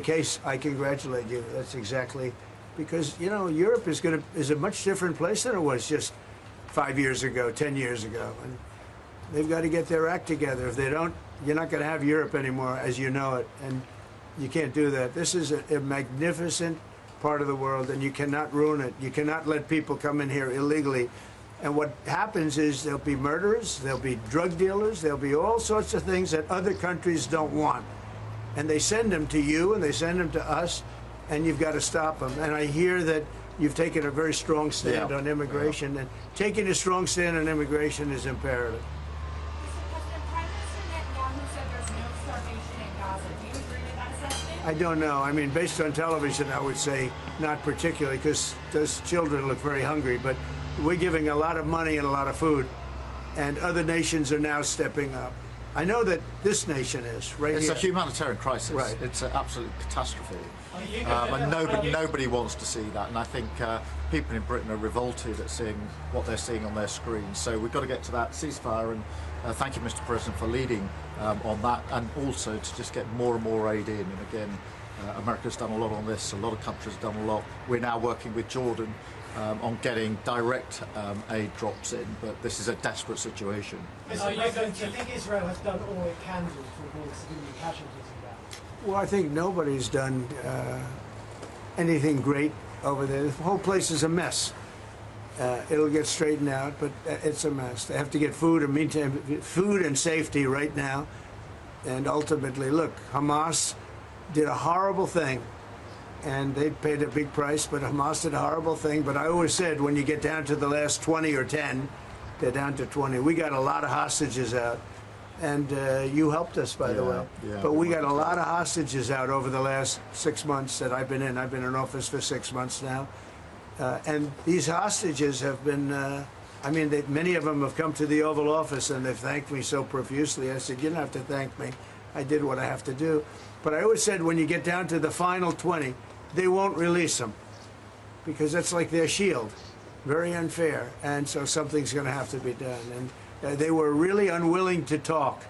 case, I congratulate you. That's exactly because, you know, Europe is a much different place than it was just 5 years ago, 10 years ago. And they've got to get their act together. If they don't, you're not going to have Europe anymore as you know it. And you can't do that. This is a magnificent part of the world, and you cannot ruin it. You cannot let people come in here illegally. And what happens is there'll be murderers, there'll be drug dealers, there'll be all sorts of things that other countries don't want. And they send them to you, and they send them to us, and you've got to stop them. And I hear that you've taken a very strong stand on immigration, and taking a strong stand on immigration is imperative. Mr. President, Prime Minister Netanyahu said there's no starvation in Gaza. Do you agree with that assessment? I don't know. I mean, based on television, I would say not particularly, because those children look very hungry. But we're giving a lot of money and a lot of food, and other nations are now stepping up. I know that this nation is right It's here. a humanitarian crisis. Right. It's an absolute catastrophe. And nobody wants to see that. And I think people in Britain are revolted at seeing what they're seeing on their screens. So we've got to get to that ceasefire. And thank you, Mr. President, for leading on that, and also to just get more and more aid in. And again, America's done a lot on this. A lot of countries have done a lot. We're now working with Jordan on getting direct aid drops in, but this is a desperate situation. Mr. President, do you think Israel has done all it can do to avoid civilian casualties in Gaza? Well, I think nobody's done anything great over there. The whole place is a mess. It'll get straightened out, but it's a mess. They have to get food and meantime, food and safety right now. And ultimately, look, Hamas did a horrible thing, and they paid a big price, but Hamas did a horrible thing. But I always said, when you get down to the last 20 or 10, they're down to 20. We got a lot of hostages out, and you helped us, by the way. But we got a lot of hostages out over the last 6 months that I've been in. I've been in office for 6 months now. And these hostages have been, I mean, many of them have come to the Oval Office, and they've thanked me so profusely. I said, you don't have to thank me. I did what I have to do. But I always said, when you get down to the final 20, they won't release them, because that's like their shield. Very unfair. And so something's going to have to be done. And they were really unwilling to talk.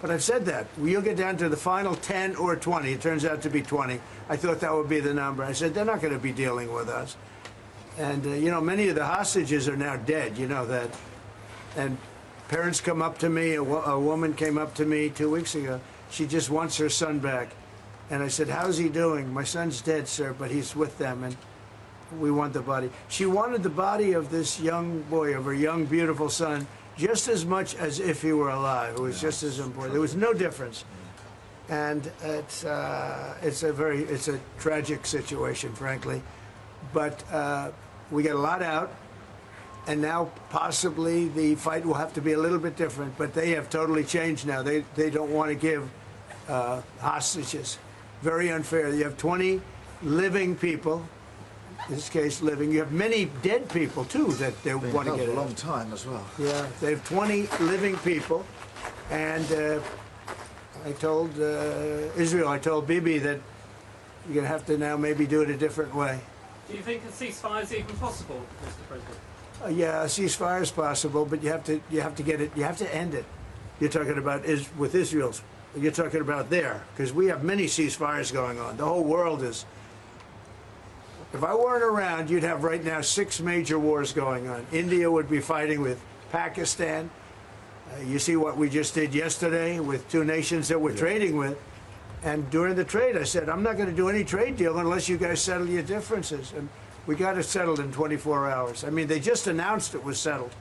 But I've said that. You'll get down to the final 10 or 20. It turns out to be 20. I thought that would be the number. I said, they're not going to be dealing with us. And, you know, many of the hostages are now dead. You know that. And parents come up to me. A woman came up to me 2 weeks ago. She just wants her son back. And I said, how's he doing? My son's dead, sir, but he's with them, and we want the body. She wanted the body of this young boy, of her young, beautiful son, just as much as if he were alive. It was just as important. There was no difference. And it's a tragic situation, frankly. But we got a lot out, and now possibly the fight will have to be a little bit different. But they have totally changed now. They don't want to give hostages. Very unfair. You have 20 living people, in this case living. You have many dead people, too, that they want to get a long time as well. Yeah, they have 20 living people. And I told Israel, I told Bibi that you're going to have to now maybe do it a different way. Do you think a ceasefire is even possible, Mr. President? Yeah, a ceasefire is possible, but you have to get it. You have to end it. You're talking about with Israel's. You're talking about there, because we have many ceasefires going on. The whole world is. If I weren't around, you'd have right now 6 major wars going on. India would be fighting with Pakistan. You see what we just did yesterday with 2 nations that we're trading with. And during the trade, I said, I'm not going to do any trade deal unless you guys settle your differences. And we got it settled in 24 hours. I mean, they just announced it was settled,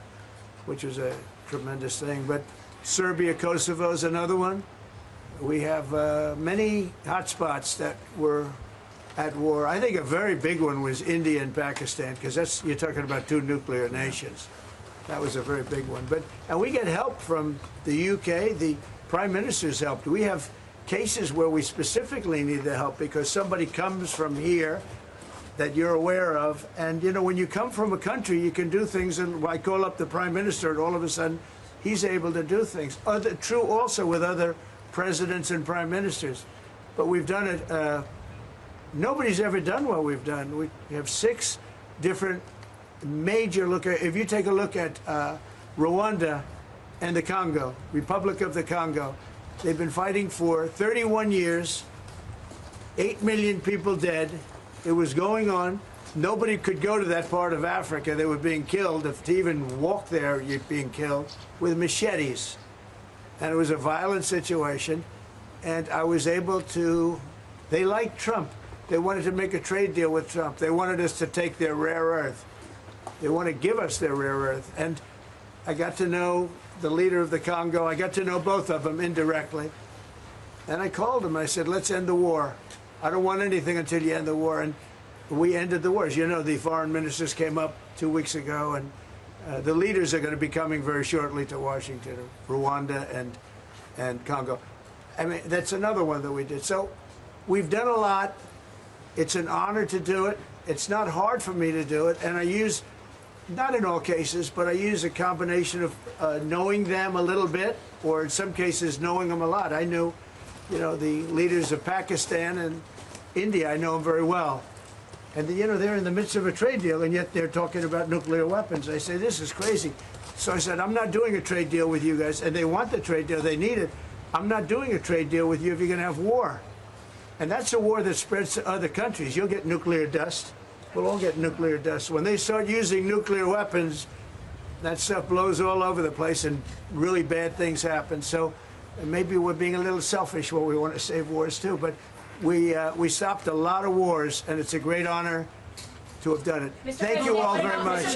which was a tremendous thing. But Serbia, Kosovo is another one. We have many hotspots that were at war. I think a very big one was India and Pakistan, because you're talking about 2 nuclear nations. That was a very big one. And we get help from the UK. The Prime Minister's helped. We have cases where we specifically need the help because somebody comes from here that you're aware of. And, you know, when you come from a country, you can do things. And I call up the Prime Minister, and all of a sudden, he's able to do things. True also with other presidents and prime ministers. But we've done it. Nobody's ever done what we've done. We have 6 different major if you take a look at Rwanda and the Congo, Republic of the Congo, they've been fighting for 31 years. 8 million people dead. It was going on. Nobody could go to that part of Africa. They were being killed. If to even walk there, you're being killed with machetes. And it was a violent situation. And I was able to, they liked Trump. They wanted to make a trade deal with Trump. They wanted us to take their rare earth. They want to give us their rare earth. And I got to know the leader of the Congo. I got to know both of them indirectly. And I called him. I said, let's end the war. I don't want anything until you end the war. And we ended the war. As you know, the foreign ministers came up 2 weeks ago, and the leaders are going to be coming very shortly to Washington, Rwanda and Congo. I mean, that's another one that we did. So we've done a lot. It's an honor to do it. It's not hard for me to do it. And I use, not in all cases, but I use a combination of knowing them a little bit, or in some cases knowing them a lot. I knew, you know, the leaders of Pakistan and India. I know them very well. And, you know, they're in the midst of a trade deal, and yet they're talking about nuclear weapons. I say, this is crazy. So I said, I'm not doing a trade deal with you guys. And they want the trade deal. They need it. I'm not doing a trade deal with you if you're going to have war. And that's a war that spreads to other countries. You'll get nuclear dust. We'll all get nuclear dust. When they start using nuclear weapons, that stuff blows all over the place, and really bad things happen. So maybe we're being a little selfish when we want to save wars, too. But we stopped a lot of wars, and it's a great honor to have done it. Thank you all very much.